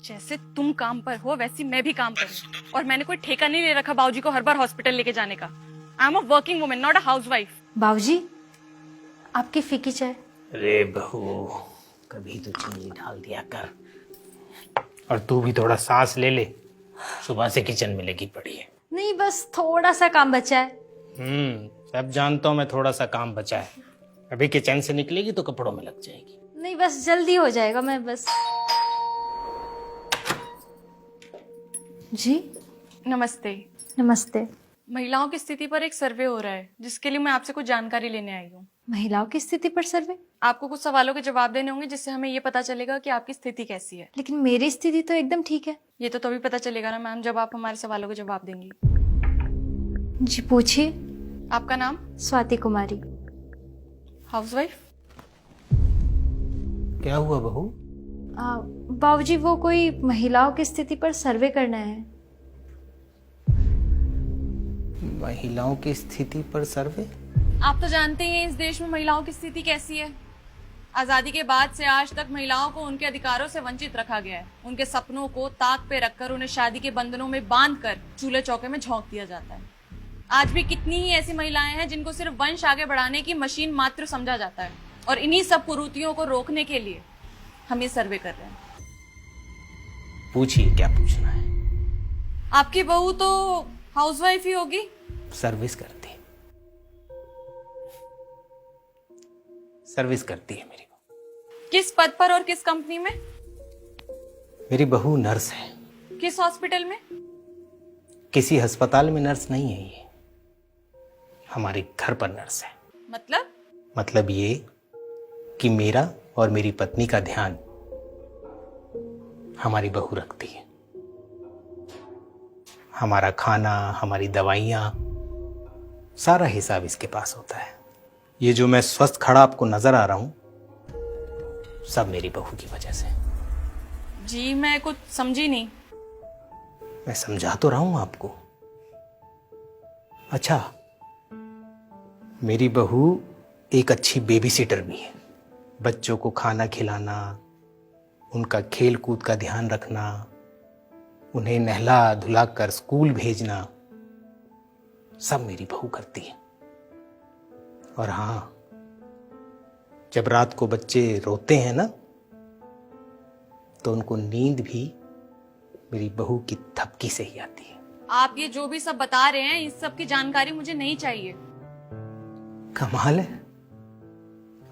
जैसे तुम काम पर हो वैसे मैं भी काम करूँ, और मैंने कोई ठेका नहीं ले रखा बाबूजी को हर बार हॉस्पिटल लेके जाने का। I am a working woman, not a housewife. बाबूजी, आपकी फीकी चाय। अरे बहू, कभी तो चीनी डाल दिया कर। और तू भी थोड़ा सांस ले ले, सुबह से किचन में लगी पड़ी है। नहीं, बस थोड़ा सा काम बचा है। सब जानता हूँ मैं, थोड़ा सा काम बचा है। अभी किचन से निकलेगी तो कपड़ों में लग जाएगी। नहीं, बस जल्दी हो जाएगा। मैं बस। जी नमस्ते। नमस्ते। महिलाओं की स्थिति पर एक सर्वे हो रहा है, जिसके लिए मैं आपसे कुछ जानकारी लेने आई हूँ। महिलाओं की स्थिति पर सर्वे? आपको कुछ सवालों के जवाब देने होंगे, जिससे हमें ये पता चलेगा कि आपकी स्थिति कैसी है। लेकिन मेरी स्थिति तो एकदम ठीक है। ये तो तभी पता चलेगा ना मैम, जब आप हमारे सवालों के जवाब देंगी। जी पूछिए। आपका नाम? स्वाति कुमारी। हाउसवाइफ? क्या हुआ बहू? बाबूजी, वो कोई महिलाओं की स्थिति पर सर्वे करना है। महिलाओं की स्थिति पर सर्वे? आप तो जानते ही हैं इस देश में महिलाओं की स्थिति कैसी है। आजादी के बाद से आज तक महिलाओं को उनके अधिकारों से वंचित रखा गया है। उनके सपनों को ताक पे रखकर उन्हें शादी के बंधनों में बांधकर चूल्हे चौके में झोंक दिया जाता है। आज भी कितनी ही ऐसी महिलाएं हैं जिनको सिर्फ वंश आगे बढ़ाने की मशीन मात्र समझा जाता है, और इन्हीं सब कुरीतियों को रोकने के लिए हम ये सर्वे कर रहे हैं। पूछिए, क्या पूछना है? आपकी बहू तो हाउसवाइफ ही होगी। सर्विस करती है मेरी बहू। किस पद पर और किस कंपनी में? मेरी बहू नर्स है। किस हॉस्पिटल में? किसी अस्पताल में नर्स नहीं है ये, हमारे घर पर नर्स है। मतलब ये कि मेरा और मेरी पत्नी का ध्यान हमारी बहू रखती है। हमारा खाना, हमारी दवाइयाँ, सारा हिसाब इसके पास होता है। ये जो मैं स्वस्थ खड़ा आपको नजर आ रहा हूं, सब मेरी बहू की वजह से। जी मैं कुछ समझी नहीं। मैं समझा तो रहा हूं आपको। अच्छा, मेरी बहू एक अच्छी बेबी सिटर भी है। बच्चों को खाना खिलाना, उनका खेल कूद का ध्यान रखना, उन्हें नहला धुला कर स्कूल भेजना, सब मेरी बहू करती है। और हाँ, जब रात को बच्चे रोते हैं ना, तो उनको नींद भी मेरी बहू की थपकी से ही आती है। आप ये जो भी सब बता रहे हैं, इस सब की जानकारी मुझे नहीं चाहिए। कमाल है,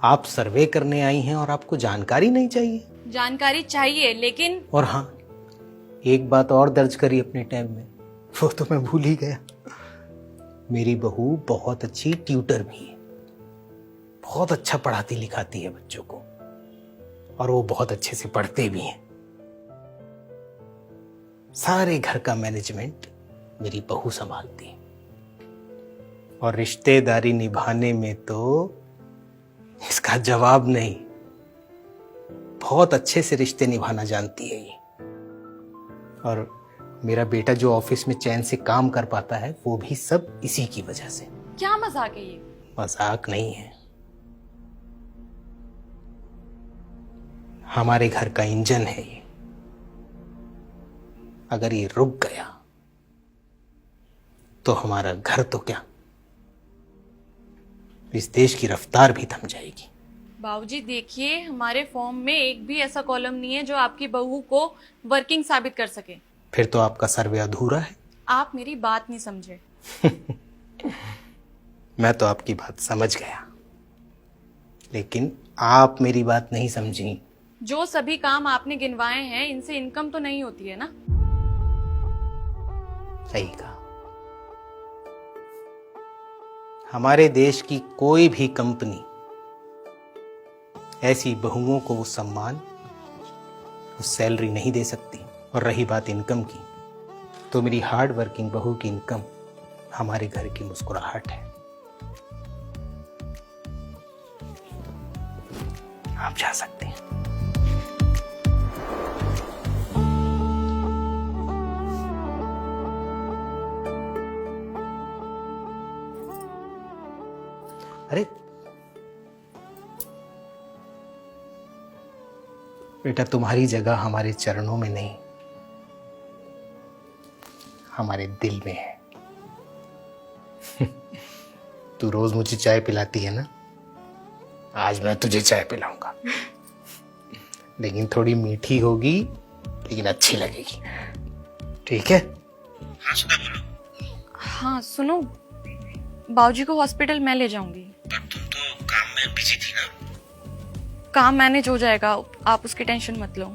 आप सर्वे करने आई हैं और आपको जानकारी नहीं चाहिए? जानकारी चाहिए, लेकिन और हाँ, एक बात और दर्ज करी अपने टाइम में, वो तो मैं भूल ही गया। मेरी बहू बहुत अच्छी ट्यूटर भी है। बहुत अच्छा पढ़ाती लिखाती है बच्चों को, और वो बहुत अच्छे से पढ़ते भी हैं। सारे घर का मैनेजमेंट मेरी बहू संभालती है, और रिश्तेदारी निभाने में तो इसका जवाब नहीं। बहुत अच्छे से रिश्ते निभाना जानती है ये। और मेरा बेटा जो ऑफिस में चैन से काम कर पाता है, वो भी सब इसी की वजह से। क्या मजाक है ये? मजाक नहीं है, हमारे घर का इंजन है ये। अगर ये रुक गया तो हमारा घर तो क्या, इस देश की रफ्तार भी थम जाएगी। बाबूजी देखिए, हमारे फॉर्म में एक भी ऐसा कॉलम नहीं है जो आपकी बहू को वर्किंग साबित कर सके। फिर तो आपका सर्वे अधूरा है। आप मेरी बात नहीं समझे। मैं तो आपकी बात समझ गया, लेकिन आप मेरी बात नहीं समझी। जो सभी काम आपने गिनवाए हैं, इनसे इनकम तो नहीं होती है ना? सही कहा। हमारे देश की कोई भी कंपनी ऐसी बहुओं को वो सम्मान, वो सैलरी नहीं दे सकती। और रही बात इनकम की, तो मेरी हार्ड वर्किंग बहू की इनकम हमारे घर की मुस्कुराहट है। आप जा सकते हैं। अरे बेटा तुम्हारी जगह हमारे चरणों में नहीं, हमारे दिल में है। तू रोज मुझे चाय पिलाती है ना, आज मैं तुझे चाय पिलाऊंगा। लेकिन थोड़ी मीठी होगी, लेकिन अच्छी लगेगी, ठीक है? हाँ सुनो, बाबूजी को हॉस्पिटल मैं ले जाऊंगी। पर तुम तो काम में बिजी थी ना। काम मैनेज हो जाएगा, आप उसकी टेंशन मत लो।